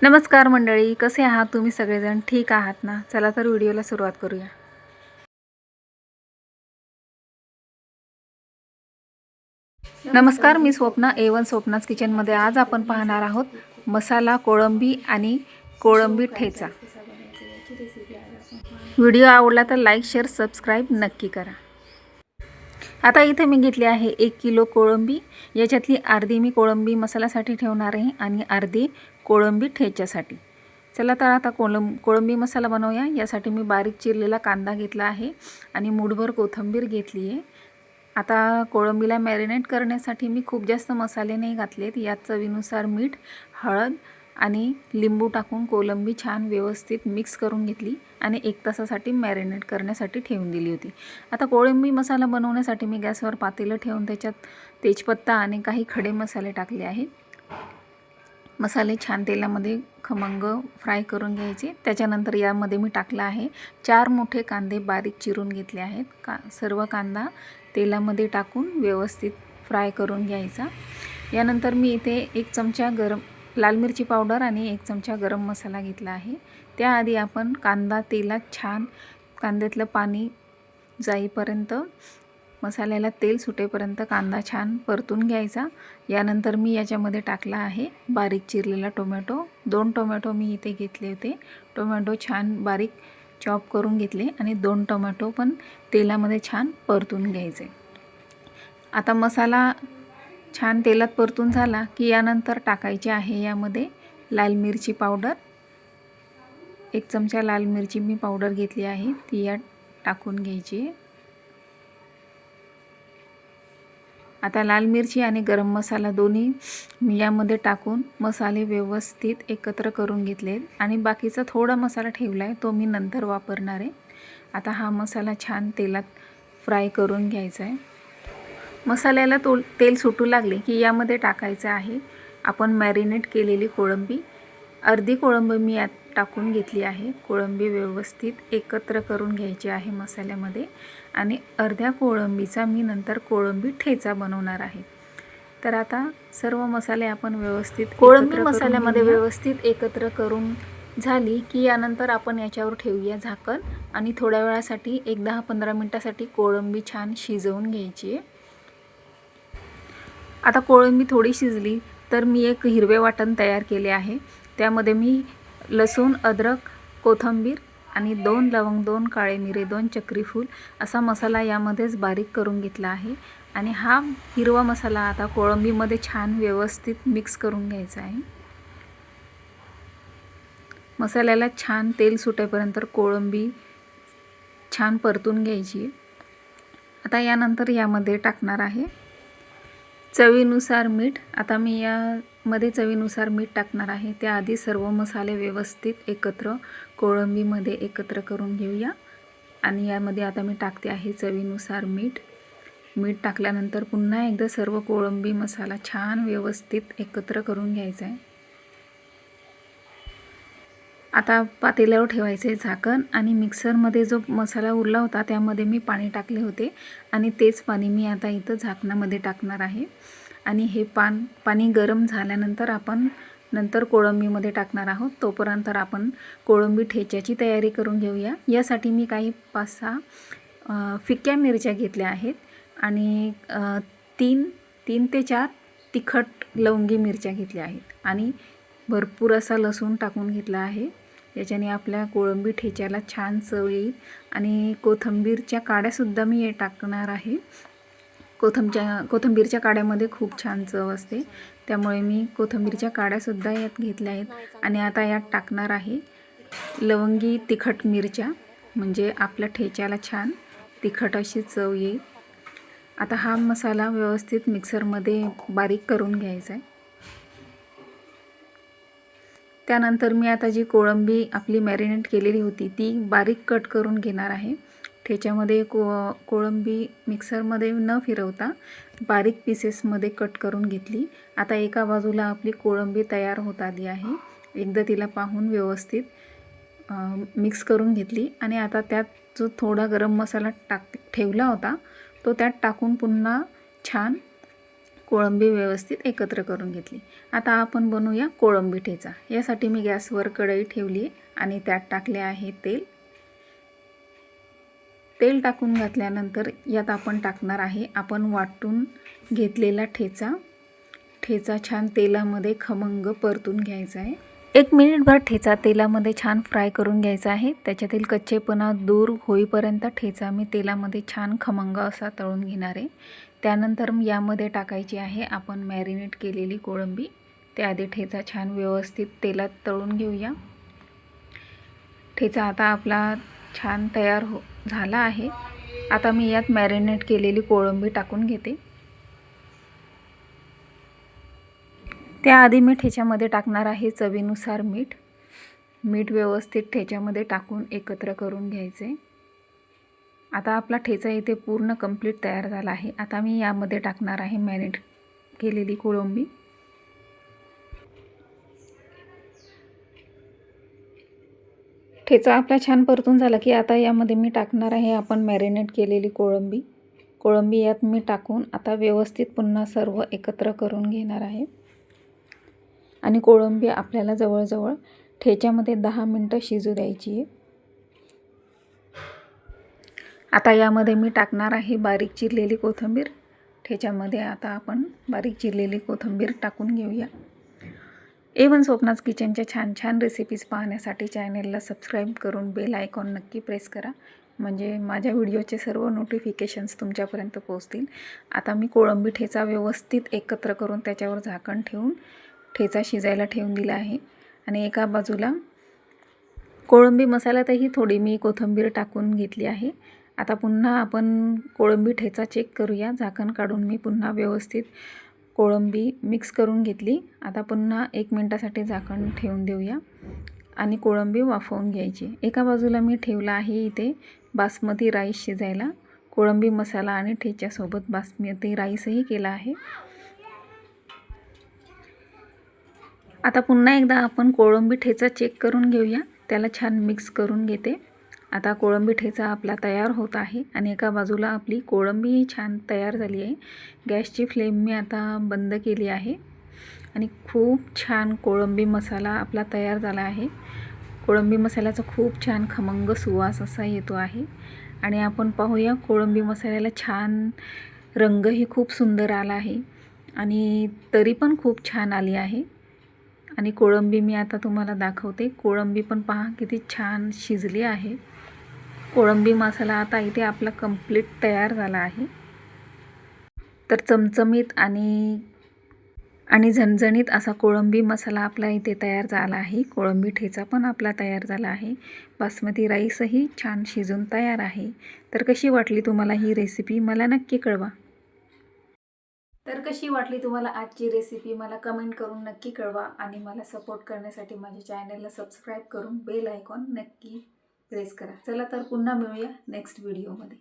नमस्कार मंडळी, कसे आहात तुम्ही सगळेजण? ठीक आहात ना? चला तर व्हिडिओला सुरुवात करूया. नमस्कार, मी स्वप्ना A1 स्वप्नाज किचनमध्ये. आज आपण पाहणार आहोत मसाला कोळंबी आणि कोळंबी ठेचा. व्हिडिओ आवडला तर लाईक, शेअर, सबस्क्राईब नक्की करा. आता इथे मी घेतली आहे 1 किलो कोळंबी. याच्यातली अर्धी मी कोळंबी मसाल्यासाठी ठेवणार आहे आणि अर्धी कोळंबी ठेच्यासाठी. चला तर आता कोळंबी मसाला बनवूया. यासाठी मी बारीक चिरलेला कांदा घेतला आहे आणि मूठभर कोथिंबीर घेतली आहे. आता कोळंबीला मॅरिनेट करण्यासाठी मी खूप जास्त मसाले नाही घातलेत. यात चवीनुसार मीठ, हळद आणि लिंबू टाकून कोळंबी छान व्यवस्थित मिक्स करून घेतली आणि 1 तासासाठी मॅरिनेट करण्यासाठी ठेवून दिली होती. आता कोळंबी मसाला बनवण्यासाठी मी गॅसवर पातेलं ठेवून त्याच्यात तेजपत्ता आणि काही खडे मसाले टाकले आहेत. मसाले छान तेलामध्ये खमंग फ्राय करून घ्यायचे. त्याच्यानंतर यामध्ये मी टाकला आहे 4 मोठे कांदे बारीक चिरून घेतले आहेत. सर्व कांदा तेलामध्ये टाकून व्यवस्थित फ्राय करून घ्यायचा. यानंतर मी इथे 1 चमचा लाल मिरची पावडर आणि 1 चमचा गरम मसाला घेतला आहे. त्याआधी आपण कांदा तेलात छान कांद्यातलं पाणी जाईपर्यंत, मसाल्याला तेल सुटेपर्यंत कांदा छान परतून घ्यायचा. यानंतर मी याच्यामध्ये टाकला आहे बारीक चिरलेला टोमॅटो. 2 टोमॅटो मी इथे घेतले होते. टोमॅटो छान बारीक चॉप करून घेतले आणि 2 टोमॅटो पण तेलामध्ये छान परतून घ्यायचे. आता मसाला छान तेलात परतून झाला की यानंतर टाकायची आहे यामध्ये लाल मिरची पावडर. 1 चमचा लाल मिरची मी पावडर घेतली आहे, ती यात टाकून घ्यायची. आता लाल मिरची आणि गरम मसाला दोन्ही मी यामध्ये टाकून मसाले व्यवस्थित एकत्र करून घेतले आणि बाकीचा थोडा मसाला ठेवला आहे, तो मी नंतर वापरणार आहे. आता हा मसाला छान तेलात फ्राय करून घ्यायचा आहे. मसाल्याला तेल सुटू लागले की यामध्ये टाकायचं आहे आपण मॅरिनेट केलेली कोळंबी. अर्धी कोळंबी मी यात टाकून घेतली आहे. कोळंबी व्यवस्थित एकत्र करून घ्यायची आहे मसाल्यामध्ये आणि अर्ध्या कोळंबीचा मी नंतर कोळंबी ठेचा बनवणार आहे. तर आता सर्व मसाले आपण व्यवस्थित कोळंबी मसाल्यामध्ये व्यवस्थित एकत्र करून झाली की यानंतर आपण याच्यावर ठेवूया झाकण आणि थोड्या वेळासाठी 10-15 मिनिटासाठी कोळंबी छान शिजवून घ्यायची आहे. आता कोळंबी थोडी शिजली तर मी एक हिरवे वाटण तयार केले आहे. त्यामध्ये मी लसूण, अद्रक, कोथिंबीर आणि 2 लवंग, 2 काळे मिरे, 2 चक्री फूल असा मसाला यामध्येच बारीक करून घेतला आहे आणि हा हिरवा मसाला आता कोळंबीमध्ये छान व्यवस्थित मिक्स करून घ्यायचा आहे. मसाल्याला छान तेल सुटेपर्यंत कोळंबी छान परतून घ्यायची. आता यानंतर यामध्ये टाकणार आहे चवीनुसार मीठ. आता मी यामध्ये चवीनुसार मीठ टाकणार आहे. त्याआधी सर्व मसाले व्यवस्थित एकत्र कोळंबीमध्ये एकत्र करून घेऊया आणि यामध्ये आता मी टाकते आहे चवीनुसार मीठ. मीठ टाकल्यानंतर पुन्हा एकदा सर्व कोळंबी मसाला छान व्यवस्थित एकत्र करून घ्यायचा आहे. आता पातेल्यावर ठेवायचे झाकण आणि मिक्सरमध्ये जो मसाला उरला होता त्यामध्ये मी पाणी टाकले होते आणि तेच पाणी मी आता इथं झाकणामध्ये टाकणार आहे आणि हे पाणी गरम झाल्यानंतर आपण नंतर कोळंबीमध्ये टाकणार आहोत. तोपर्यंत आपण कोळंबी ठेच्याची तयारी करून घेऊया. यासाठी मी काही 5-6 फिक्या मिरच्या घेतल्या आहेत आणि 3 ते 4 तिखट लवंगी मिरच्या घेतल्या आहेत आणि भरपूर असा लसूण टाकून घेतला आहे. याच्याने आपल्या कोळंबी ठेच्याला छान चव येईल आणि कोथिंबीरच्या काड्यासुद्धा मी टाकणार आहे. कोथिंबीरच्या काड्यामध्ये खूप छान चव असते, त्यामुळे मी कोथिंबीरच्या काड्यासुद्धा यात घेतल्या आहेत आणि आता यात टाकणार आहे लवंगी तिखट मिरच्या, म्हणजे आपल्या ठेच्याला छान तिखट अशी चव येईल. आता हा मसाला व्यवस्थित मिक्सरमध्ये बारीक करून घ्यायचा आहे. त्यानंतर मी आता जी कोळंबी आपली मॅरिनेट केलेली होती ती बारीक कट करून घेणार आहे. ठेच्यामध्ये कोळंबी मिक्सरमध्ये न फिरवता बारीक पीसेसमध्ये कट करून घेतली. आता एका बाजूला आपली कोळंबी तयार होत आली आहे. एकदा तिला पाहून व्यवस्थित मिक्स करून घेतली आणि आता त्यात जो थोडा गरम मसाला ठेवला होता तो त्यात टाकून पुन्हा छान कोळंबी व्यवस्थित एकत्र करून घेतली. आता आपण बनवूया कोळंबी ठेचा. यासाठी मी गॅसवर कढई ठेवली आणि त्यात टाकले आहे तेल. तेल टाकून घातल्यानंतर यात आपण टाकणार आहे आपण वाटून घेतलेला ठेचा. ठेचा छान तेलामध्ये खमंग परतून घ्यायचा आहे. 1 मिनिटभर ठेचा तेलामध्ये छान फ्राय करून घ्यायचा आहे. त्याच्यातील कच्चेपणा दूर होईपर्यंत ठेचा मी तेलामध्ये छान खमंग असा तळून घेणार आहे. त्यानंतर यामध्ये टाकायची आहे आपण मॅरिनेट केलेली कोळंबी. त्याआधी ठेचा छान व्यवस्थित तेलात तळून घेऊया. ठेचा आता आपला छान तयार झाला आहे. आता मी यात मॅरिनेट केलेली कोळंबी टाकून घेते. त्याआधी मी ठेच्यामध्ये टाकणार आहे चवीनुसार मीठ. मीठ व्यवस्थित ठेच्यामध्ये टाकून एकत्र करून घ्यायचे. आता आपला ठेचा इथे पूर्ण कंप्लीट तयार झाला आहे. आता मी यामध्ये टाकणार आहे मॅरिनेट केलेली कोळंबी. ठेचा आपला छान परतून झाला की आता यामध्ये मी टाकणार आहे आपण मॅरिनेट केलेली कोळंबी. कोळंबी यात मी टाकून आता व्यवस्थित पुन्हा सर्व एकत्र करून घेणार आहे. आणि कोळंबी आपल्याला जवळजवळ ठेच्यामध्ये 10 मिनिटं शिजू द्यायची आहे. आता यामध्ये मी टाकणार आहे बारीक चिरलेली कोथिंबीर. ठेच्यामध्ये आता आपण बारीक चिरलेली कोथिंबीर टाकून घेऊया. A1 स्वप्नाज किचनच्या छान छान रेसिपीज पाहण्यासाठी चॅनेलला सबस्क्राईब करून बेल आयकॉन नक्की प्रेस करा, म्हणजे माझ्या व्हिडिओचे सर्व नोटिफिकेशन्स तुमच्यापर्यंत पोहोचतील. आता मी कोळंबी ठेचा व्यवस्थित एकत्र करून त्याच्यावर झाकण ठेवून ठेचा शिजायला ठेवून दिला आहे. आणि एका बाजूला कोळंबी मसाल्यातही थोडी मी कोथिंबीर टाकून घेतली आहे. आता पुन्हा आपण कोळंबी ठेचा चेक करूया. झाकण काढून मी पुन्हा व्यवस्थित कोळंबी मिक्स करून घेतली. आता पुन्हा 1 मिनिटासाठी झाकण ठेवून देऊया आणि कोळंबी वाफवून घ्यायची. एका बाजूला मी ठेवला आहे इथे बासमती राईस शिजायला. कोळंबी मसाला आणि ठेच्यासोबत बासमती राईसही केला आहे. आता पुन्हा एकदा आपण कोळंबी ठेचा चेक करून घेऊया. त्याला छान मिक्स करून घेते. आता कोळंबी ठेचा आपला तयार होत आहे आणि एका बाजूला आपली कोळंबीही छान तयार झाली आहे. गॅसची फ्लेम मी आता बंद केली आहे आणि खूप छान कोळंबी मसाला आपला तयार झाला आहे. कोळंबी मसाल्याचा खूप छान खमंग सुवास असा येतो आहे. आणि आपण पाहूया कोळंबी मसाल्याला छान रंगही खूप सुंदर आला आहे आणि तरी पण खूप छान आली आहे. आणि कोळंबी मी आता तुम्हाला दाखवते. कोळंबी पण पहा किती छान शिजली आहे. कोळंबी मसाला आता इथे आपला कंप्लीट तयार झाला आहे. तर चमचमीत आणि झणझणीत असा कोळंबी मसाला आपला इथे तयार झाला आहे. कोळंबी ठेचा पण आपला तयार झाला आहे. बासमती राईसही छान शिजून तयार आहे. तर कशी वाटली तुम्हाला ही रेसिपी मला नक्की कळवा. तर कशी वाटली तुम्हाला आजची रेसिपी मला कमेंट करून नक्की कळवा. आणि मला सपोर्ट करण्यासाठी माझ्या चॅनलला सबस्क्राईब करून बेल आयकॉन नक्की प्रेस करा. चला तर पुन्हा मिळूया नेक्स्ट व्हिडिओमध्ये.